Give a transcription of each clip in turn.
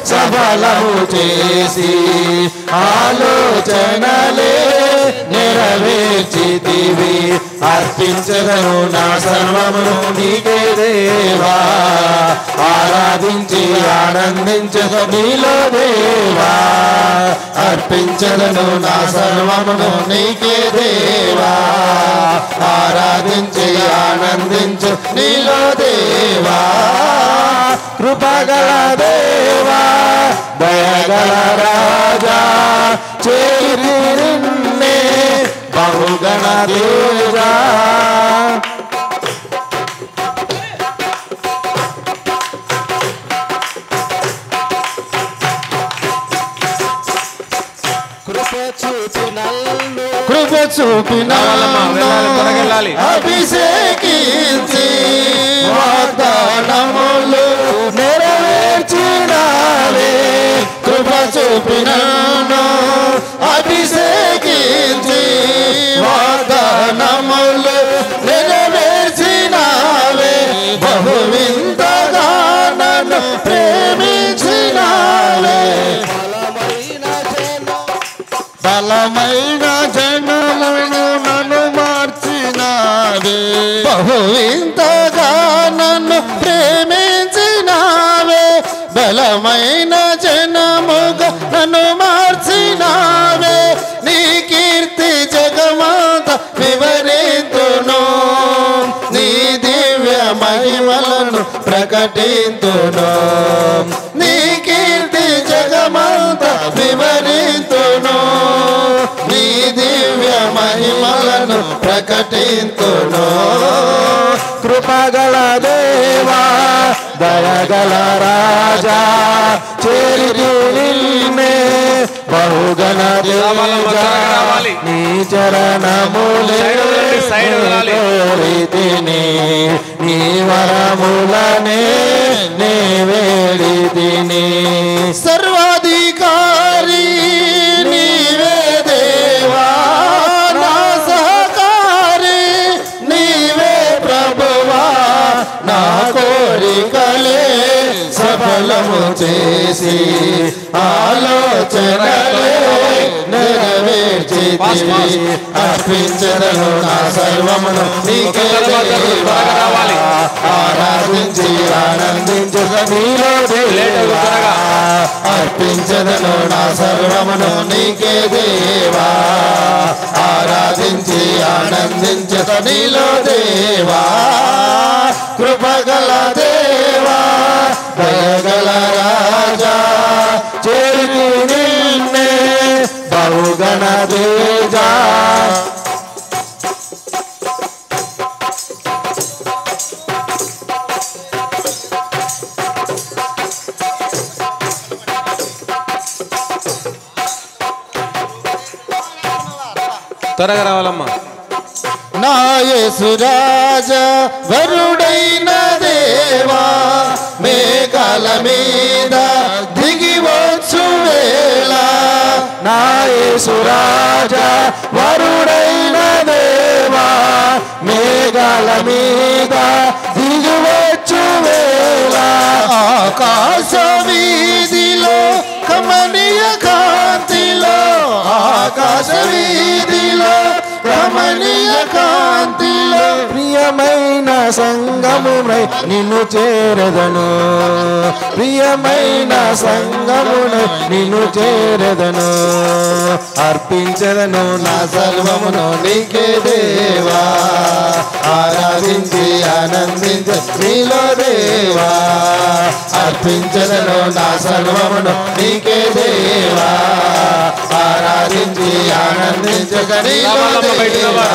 సఫలము చేసి ఆలోచనలే నెరవేర్చితివి అర్పించదను నా సర్వమును నీకే దేవా ఆరాధించి ఆనందించదు నీలో దేవా అర్పించదను నా సర్వమును నీకే దేవా ఆరాధించి ఆనందించు నీలో దేవా కృపగల దేవా దయగల రాజా చేరి నిన్నే బహుగణ దేవా కృప చూపిన అభిషేకించి వాగ్దానములు నెరవేర్చినావే కృప చూపిన అభిషేకించి వాగ్దానములు నెరవేర్చినావే బహు వింతగా నన్ను ప్రేమించినావే బలమైన జనమును నన్ను మార్చినావే బహు వింతగా నన్ను ప్రేమించినావే బలమైన జనముగా నన్ను మార్చినావే నీ కీర్తి జగమంత వివరింతును నీ దివ్య మహిమలను ప్రకటింతును నీ కీర్తి జగమంత వివరింతును నీ దివ్య మహిమలను ప్రకటింతును కృపగల దేవా దయగల రాజా చేరి నిన్నే బహుగణ దేవా నీ చరణములే కోరితిని నీ వరములనే నే వేడితిని సర్వాధికారి నీవే దేవా నా సహకారి నీవే ప్రభువా నా కోరికలే సఫలము చేసి ఆలోచనలే నెరవేర్చితివి అర్పించదను నా సర్వమును నీకే దేవా ఆరాధించి ఆనందించదు నీలో దేవా అర్పించదను నా సర్వమును నీకే దేవా ఆరాధించి ఆనందించదు నీలో దేవా కృపగల దేవా దయగల రాజా చేరి నిన్నే బహుగణ దేవా త్వరగా రావాలమ్మా నా యేసు రాజా వరుడైన దేవా మేఘాల మీద దిగివచ్చు వేళ నా యేసు రాజా వరుడైన దేవా మేఘాల మీద దిగివచ్చు వేళ ఆకాశ వీధిలో కమనీయ కాంతిలో ఆకాశ వీధిలో కమనీయ కాంతిలో ప్రియమైన సంగమునై నిన్ను చేరదను, ప్రియమైన సంగమునై నిన్ను చేరదను. అర్పించదను నా సర్వమును నీకే దేవా, ఆరాధించి ఆనందించ నీలో దేవా. అర్పించదను నా సర్వమును నీకే దేవా, ఆరాధించి ఆనందించక నీలో దేవా.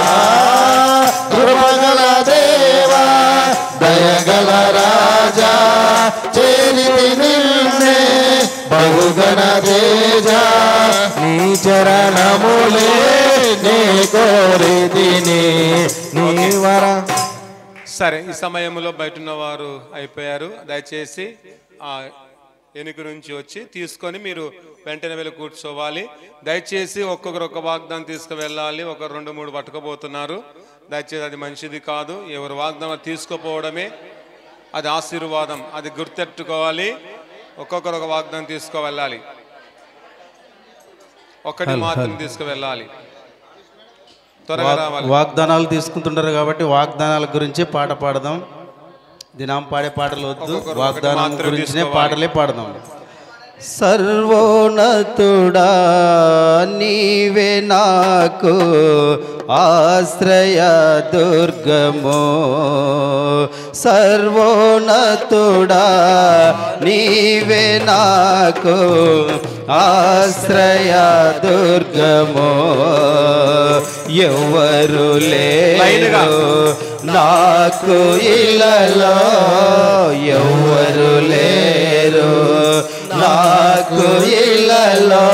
కృపగల దేవా, దయగల రాజా, చేరితి నిన్నే బహుగణ తేజా, నీ చరణములే నే కోరితిని నీ వర. సరే, ఈ సమయంలో బయట ఉన్న వారు అయిపోయారు. దయచేసి ఆ ఎనుక నుంచి వచ్చి తీసుకొని మీరు వెంటనే వెళ్ళి కూర్చోవాలి. దయచేసి ఒక్కొక్కరు ఒక వాగ్దానం తీసుకువెళ్ళాలి. ఒక 2-3 పట్టుకోబోతున్నారు. దయచేసి అది మంచిది కాదు. ఎవరు వాగ్దానం తీసుకుపోవడమే అది ఆశీర్వాదం, అది గుర్తెట్టుకోవాలి. ఒక్కొక్కరు ఒక వాగ్దానం తీసుకువెళ్ళాలి. ఒకటి మాత్రం తీసుకువెళ్ళాలి. త్వరగా రావాలి. వాగ్దానాలు తీసుకుంటుంటారు కాబట్టి వాగ్దానాల గురించి పాట పాడదాం. దినం పాడే పాటలు వద్దు, వాగ్దానం గురించినే పాటలే పాడదాం. సర్వోన్నతుడా నీవే నాకు ఆశ్రయ దుర్గమో, సర్వోన్నతుడా నీవే నాకు ఆశ్రయ దుర్గమో. ఎవరు లేరు నాకు ఇలలో, ఎవరు లేరు నాకు ఇలలో,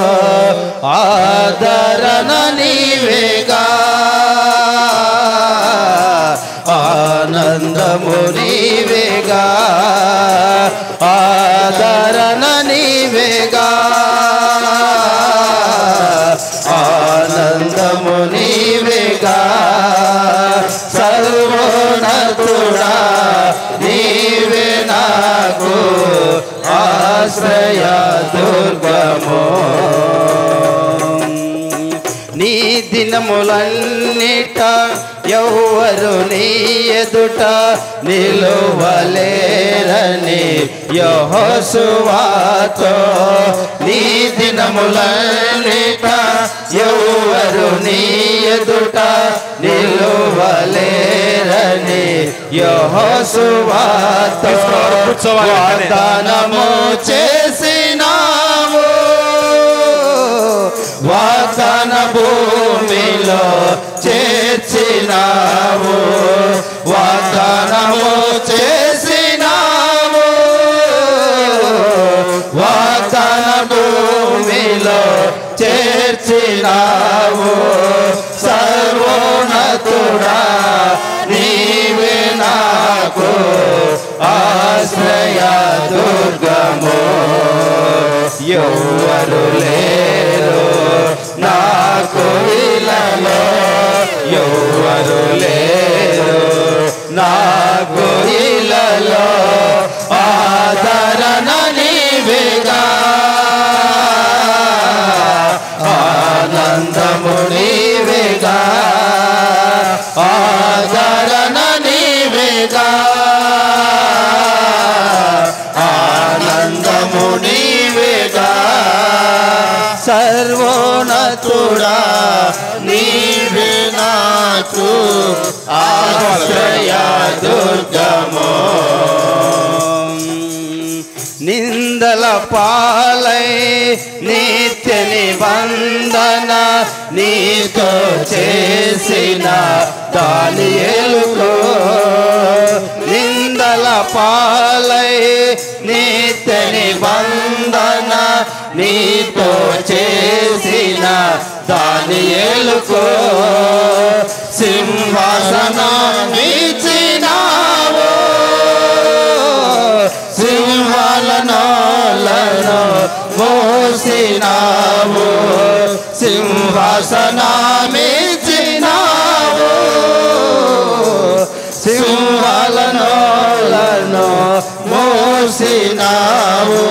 ఆదరణ నీవేగా, ఆనందము నీవేగా, ఆదరణ నీవేగా, ఆనందము నీవేగా. సర్వోన్నతుడా నీవే నాకు ఆశ్రయ దుర్గమో. నీ దినములన్నిట ఎవ్వరు నీ ఎదుట నిలువలేరని యెహోషువతో, నీ దినములన్నిట ఎవ్వరు నీ ఎదుట నిలువలేరని యెహోషువతో వాగ్దానము చేసినావు, వాగ్దాన భూమిలో చేర్చినావు, వాగ్దానము చేసినావు, వాగ్దాన భూమిలో చేర్చినావు. సర్వోన్నతుడా నీవే నాకు ఆశ్రయ దుర్గమో. ఎవ్వరు లేరు నాకు ఇలలో, ఎవ్వరు లేరు నాకు ఇలలో, ఆదరణ నీవేగా, ఆనందము నీవేగా, ఆదరణ నీవేగా, ఆనందము నీవేగా. సర్వోన్నతుడా నీవే నాకు ఆశ్రయ దుర్గమో. నిందల పాలై నిత్య నిబంధన నీతో చేసిన దానియేలుకో, నిందల పాలై నిత్య నిబంధన నీతో చేసిన దానియేలుకో. సింహాసనమిచ్చినావు, సింహాలను మోసినావు, సింహాసనమిచ్చినావు, సింహాలను మోసినావు.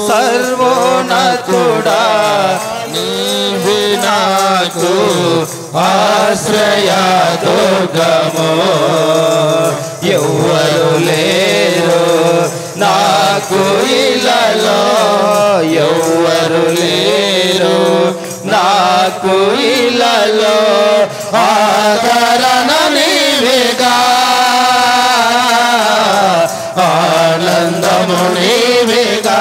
సర్వోన్నతుడా నీవే నాకు ఆశ్రయ దుర్గమో. ఎవ్వరు లేరు నాకు ఇలలో, ఎవ్వరు లేరు నాకు ఇలలో, ఆదరణ నీవేగా, ఆనందము నీవేగా,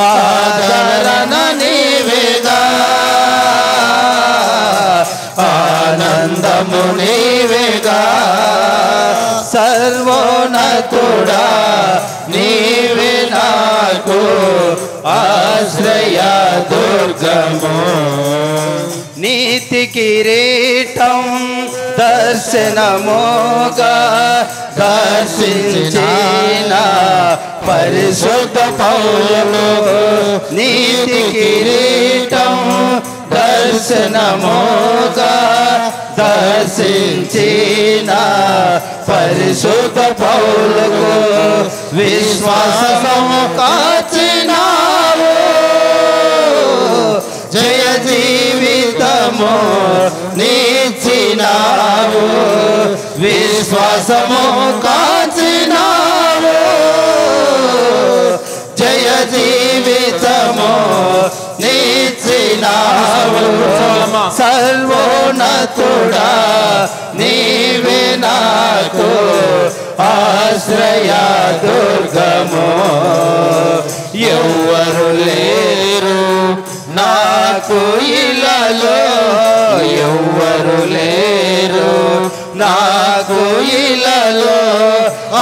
ఆదరణ నీవేగా, ఆనందము నీవేగా, సర్వోన్నతుడా నీవే నాకు ఆశ్రయ దుర్గము, నీతి కిరీటం దర్శనముగా దర్శించిన పరిశుద్ధ పౌలు, నీతి కిరీటం దర్శనముగా దర్శించిన పరిశుద్ధ పౌలుకు విశ్వాసము కాచినావు, జయ జీవితము నీచినావు, విశ్వాసము కాచినావు, జయ జీవితము నీచినావు, సర్వోన్నతుడా నీవే నాకు ఆశ్రయ దుర్గము, ఎవ్వరు లేరు నాకు ఇలలో, ఎవ్వరు లేరు నాకు ఇలలో,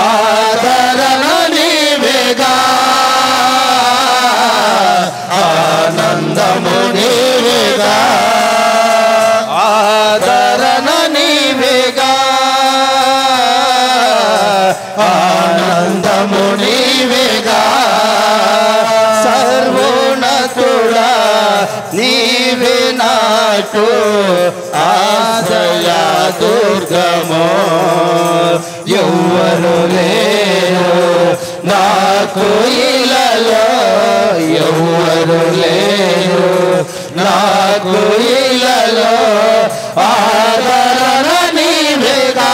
ఆదరణ నీవేగా, ఆనందము నీవేగా, ఆదరణ నీవేగా, ఆనందము నీవేగా, సర్వోన్నతుడా నీవే నాకు ఆశ్రయ దుర్గము, ఎవ్వరు లేరు నాకు ఇలలో, ఎవ్వరు లేరు నాకు ఇలలో, ఆదరణ నీవేగా,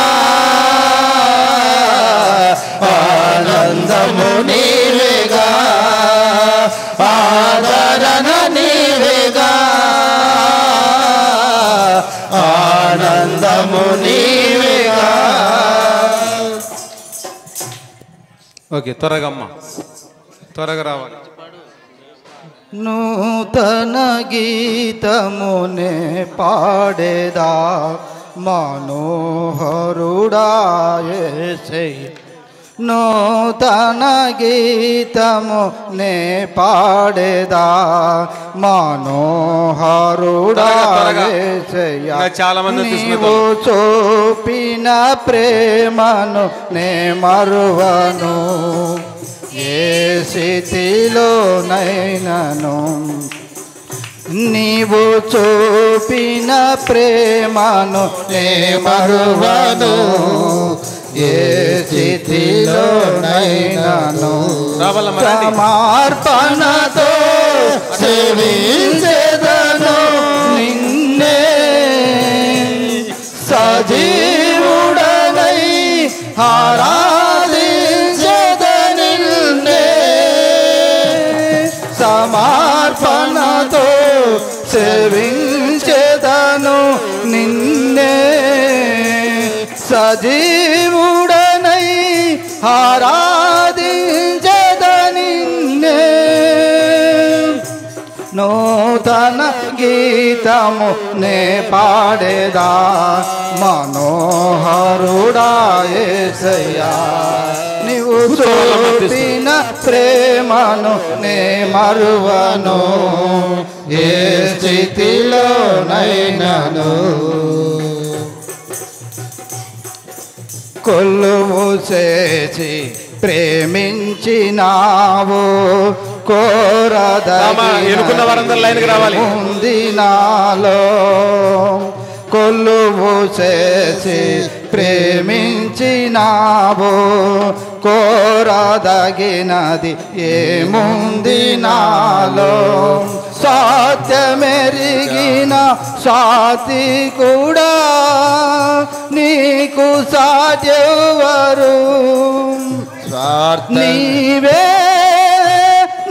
ఆనందము నీవేగా, ఆదరణ నీవేగా, ఆనందము నీవేగా. ఓకే, త్వరగా అమ్మ, త్వరగా రావాలి. నూతన గీతమునే పాడేదా మనోహరుడా యేసయ్య, నూతన గీతము నే పాడేదా మనోహరుడా యేసయ్య, చాలా మంది నీవు చూపిన ప్రేమను నే మరువను, ఏ స్థితిలోనైనను, నీవు చూపిన ప్రేమను నే మరువను, ఏ స్థితిలోనైనను, సమర్పణతో సేవించెదను నిన్నే, సజీవుడనై ఆరాధించెదను నిన్నే, సమర్పణతో సేవించెదను నిన్నే, సజీవుడనై ఆరాధించెదను నిన్నే, నూతన గీతము నే పాడేదా మనోహరుడా యేసయ్య, నీవు చూపిన ప్రేమను నే మరువను, ఏ స్థితిలోనైనను, కొలువు చేసి ప్రేమించినావు, ఎన్నుకున్న వారందరూ లైన్కి రావాలి. ఉంది నాలో, కొలువు చేసి ప్రేమించినావో కోరదగినది ఏముంది నాలో సత్యమెరిగిన సాతి కూడా నీకు సాధ్యవరు నీవే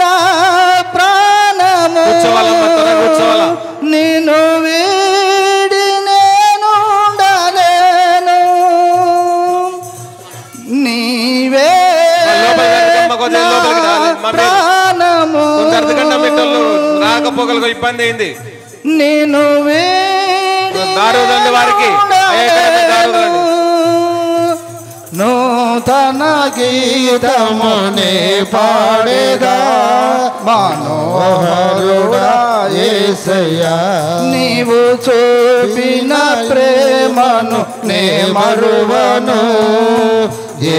నా ప్రాణము నిన్ను వీడి నేను ఉండలేను నీవే ప్రాణము రాకపోగలకు ఇబ్బంది అయింది నేను వీడి వారికి నూతన గీతమునే పాడేదా మనోహరుడా యేసయ్యా నీవు చూపిన ప్రేమను నే మరువను ఏ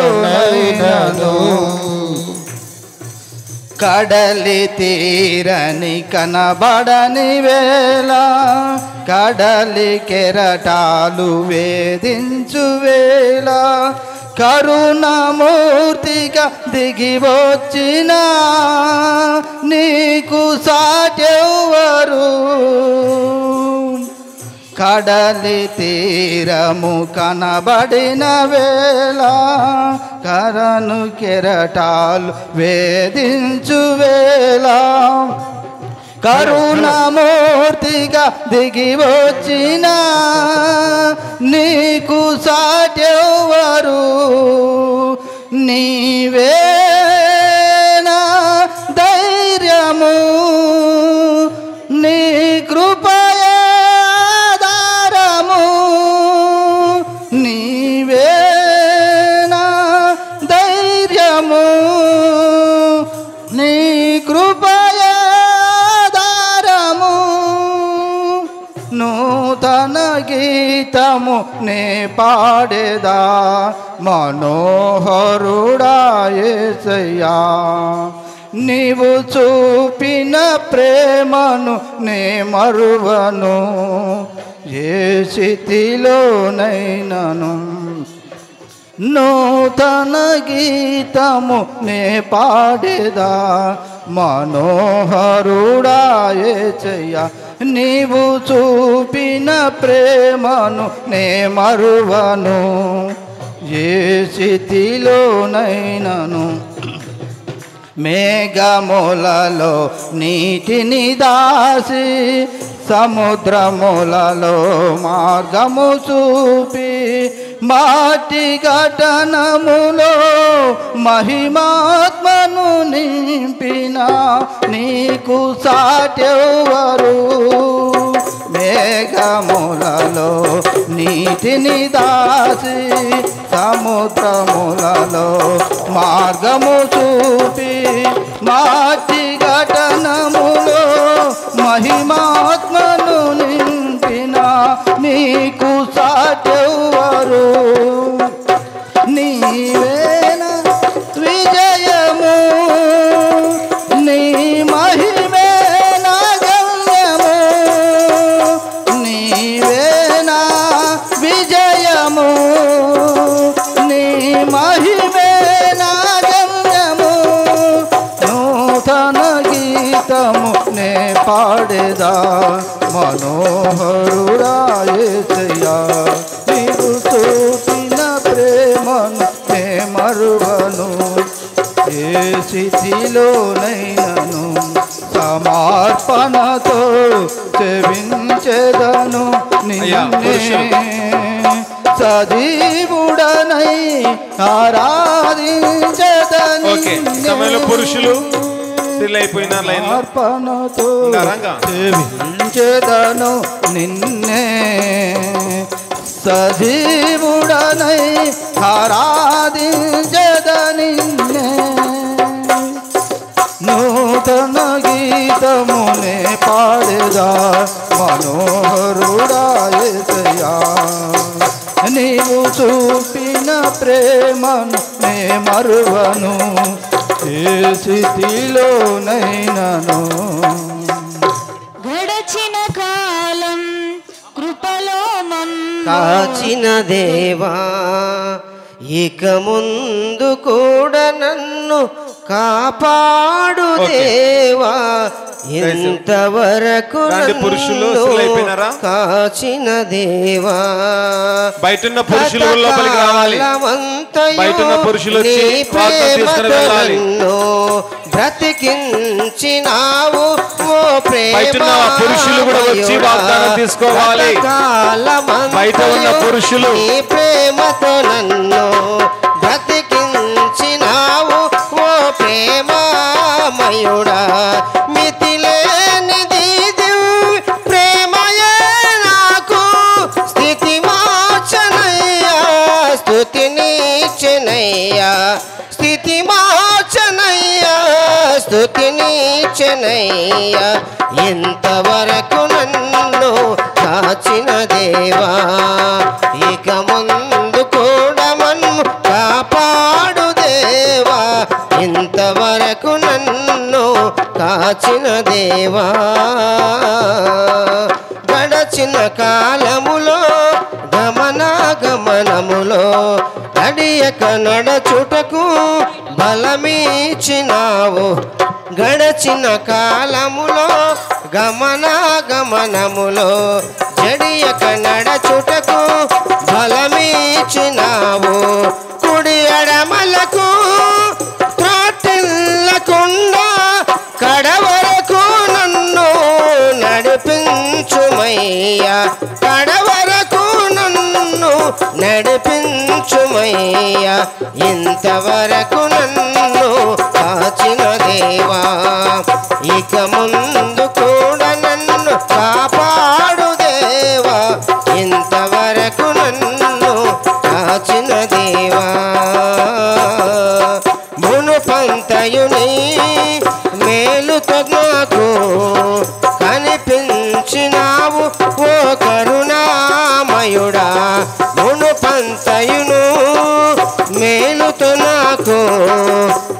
స్థితిలోనైనను కడలి తీరని కనబడని వేళ కడలి కెరటాలు వేధించు వేళ కరుణమూర్తిగా దిగి వచ్చిన నీకు సాటెవ్వరు కడలి తీరము కనబడిన వేళ కరను కెరటాలు వేధించు వేళ కరుణమూర్తిగా దిగి వచ్చిన నీకు సాటెవ్వరు నీవే నా ధైర్యము నీ కృపయాధారము నీవే నా ధైర్యము నీ కృపయాధారము నూతన గీతము నే పాడేదా మనోహరుడా యేసయ్యా నీవు చూపిన ప్రేమను నే మరువను ఏ స్థితిలోనైనను నూతన గీతము నే పాడేదా మనోహరుడా యేసయ్యా నీవు చూపిన ప్రేమను నే మరువను ఏ స్థితిలోనైనను మేఘములలో నీటిని దాసి సముద్రములలో మార్గము చూపి మాటి ఘటనములో మహిమాత్మను నింపిన నీకు సాటెవ్వరు మేఘములలో నీటిని దాసి సముద్రములలో మార్గము చూపి మాటి ఘటనములో మహిమాత్మను నింపిన నీకు సాటెవ్వరు నీవేన విజయము నీ మహిమే నా గమ్యము నీవేనా విజయము నీ మహిమే నా గమ్యము నూతన గీతము నే పాడేదా మనోహరుడా యేసయ్యా నీవు చూపిన ప్రేమను నే మరువను ఏ స్థితిలోనైనను సమర్పణతో సేవించెదను నిన్నే సజీవుడనై ఆరాధించెదను సమయంలో పురుషులు సమర్పణతో సేవించెదను నిన్నే సజీవుడనై ఆరాధించెదను నిన్నే నూతన గీతమునే పాడేదా మనోహరుడా యేసయ్యా నీవు చూపిన ప్రేమను నే మరువను ఏ స్థితిలోనైనను గడచిన కాలం కృపలో మన్న కాచిన దేవా ఇక ముందు కూడా నన్ను కాపాడు దేవా ఎంతవరకు పురుషులు కాచిన దేవా బయటున్న పురుషులు లోపలికి రావాలి బయటున్న పురుషులు వచ్చి వాగ్దానం తీసుకొని వెళ్ళాలి బ్రతికించినావు ఓ ప్రేమ బయటున్న పురుషులు కూడా వచ్చి వాగ్దానం తీసుకోవాలి బయట ఉన్న పురుషులు నీ ప్రేమతో నన్ను బ్రతికించినావు ఓ ప్రేమమయుడా మితిలేనిది ప్రేమయే నాకు స్థితి మార్చనయ్యా స్తుతినిచ్చెనయ్యా స్థితి మార్చనయ్యా స్తుతినిచ్చెనయ్యా ఎంతవరకు నన్ను కాచిన దేవా ఇక ముందు కూడా మన్ను కాపాడు దేవా ఇంతవరకు నన్ను కాచిన దేవా గడచిన కాలములో గమనములో గడియక నడచుటకు బలమిచ్చినావు గడచిన కాలములో గమనములో జడియక నడచుటకు బలమిచ్చినావు కుడి ఎడమలకు త్రోటిల్లకుండా కడవరకు నన్ను నడిపించుమయ్యా కడవరకు నన్ను నడిపించుమయ్యా ఇంతవరకు నన్ను కాచిన దేవా ఇక ముందు కూడా నన్ను కాపాడు దేవా ఇంతవరకు నన్ను కాచిన దేవా మునుపంతయుని మేలుతో నాకు కనిపించినావు ఓ కరుణామయుడా మునుపంతయును మేలుతో నాకు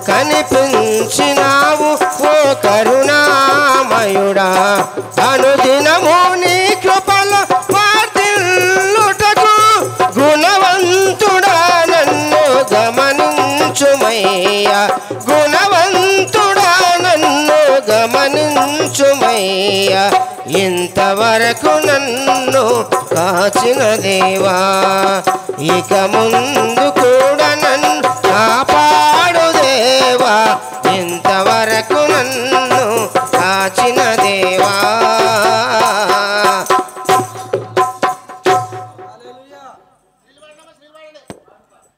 కనిపించినావు ఓ కరుణామయుడా అనుదినము నీ కృపలో వార్తిల్లుటకు గుణవంతుడా నన్ను గమనించుమయ్యా గుణవంతుడా నన్ను గమనించుమయ్యా ఇంతవరకు నన్ను కాచిన దేవా ఇక ముందు కూడా నన్ను కాపాడు దేవా ఇంతవరకు నన్ను కాచిన దేవా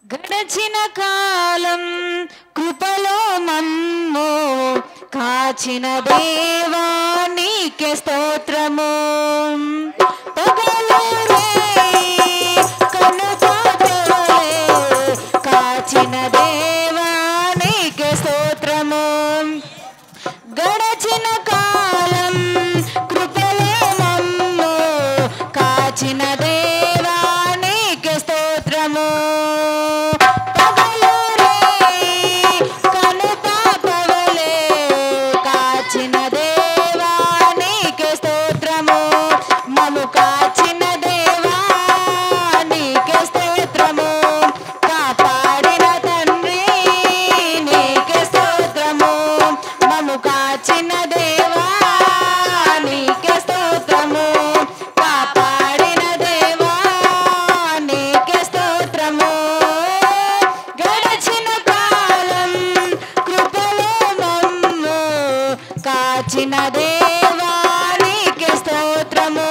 గడచిన కాలం కృపలో నన్ను కాచిన దేవా నీకే స్తోత్రము పగలు రేయి కనుపాపలే కాచిన దేవా నీకే స్తోత్రము గడచిన కాలం కృపలో నన్ను కాచిన దేవా నీకే స్తోత్రము పగలు రేయి కనుపాపలే కాచిన దేవా నీకే స్తోత్రము మము కాచిన దేవా నీకే స్తోత్రము కాపాడిన తండ్రి నీకే స్తోత్రము మము కాచిన దేవా నీకే స్తోత్రము కాపాడిన దేవా నీకే స్తోత్రము గడచిన కాలం కృపలో నన్ను కాచిన దేవా నీకే స్తోత్రము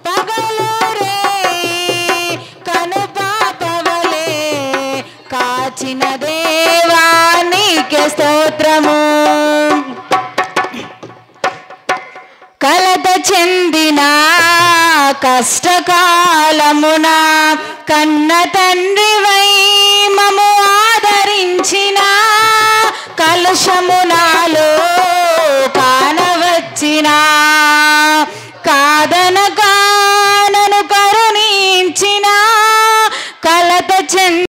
పగలు రేయి కనుపాపవలే కాచిన దేవా నీకే స్తోత్రము కలత చెందిన కష్టకాలమున కన్న తండ్రివై మము ఆదరించిన కలుషము నాలో కానవచ్చిన కాదనగా నన్ను కరుణించిన కలత చెంది